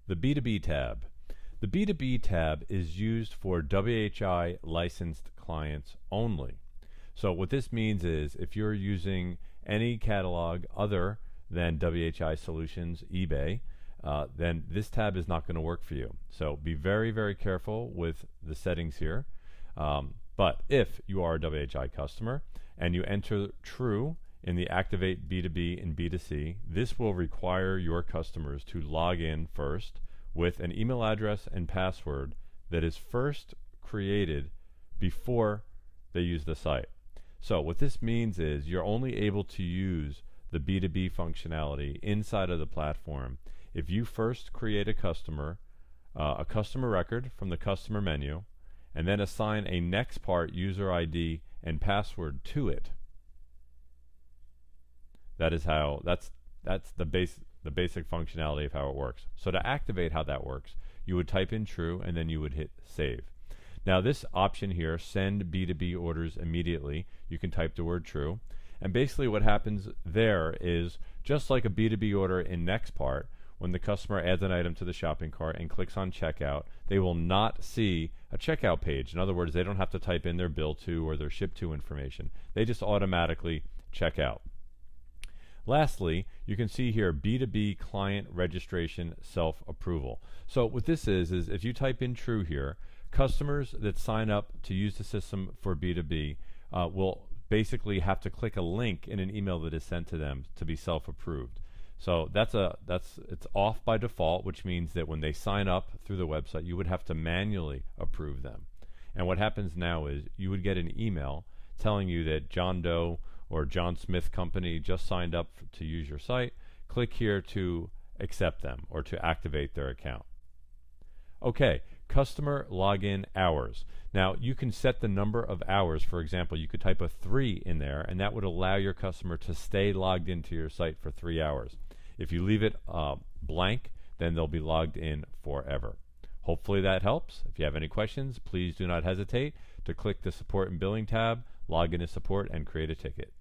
The B2B tab. The B2B tab is used for WHI licensed clients only. So what this means is if you're using any catalog other than WHI Solutions, eBay, then this tab is not going to work for you. So be very, very careful with the settings here. But if you are a WHI customer and you enter true in the Activate B2B and B2C, this will require your customers to log in first with an email address and password that is first created before they use the site. So what this means is you're only able to use the B2B functionality inside of the platform if you first create a customer record from the customer menu, and then assign a next part user ID and password to it. That's the basic functionality of how it works. So to activate how that works, you would type in true and then you would hit save. Now this option here, send B2B orders immediately, you can type the word true, and basically what happens there is just like a B2B order in Nextpart, when the customer adds an item to the shopping cart and clicks on checkout, they will not see a checkout page. In other words, they don't have to type in their bill to or their ship to information. They just automatically check out. Lastly, you can see here B2B client registration self-approval. So what this is if you type in true here, customers that sign up to use the system for B2B will basically have to click a link in an email that is sent to them to be self-approved. So it's off by default, which means that when they sign up through the website, you would have to manually approve them. And what happens now is you would get an email telling you that John Doe or John Smith Company just signed up to use your site. Click here to accept them or to activate their account. Okay, customer login hours. Now you can set the number of hours. For example, you could type a 3 in there, and that would allow your customer to stay logged into your site for 3 hours. If you leave it blank, then they'll be logged in forever. Hopefully that helps. If you have any questions, please do not hesitate to click the Support and Billing tab, log into support, and create a ticket.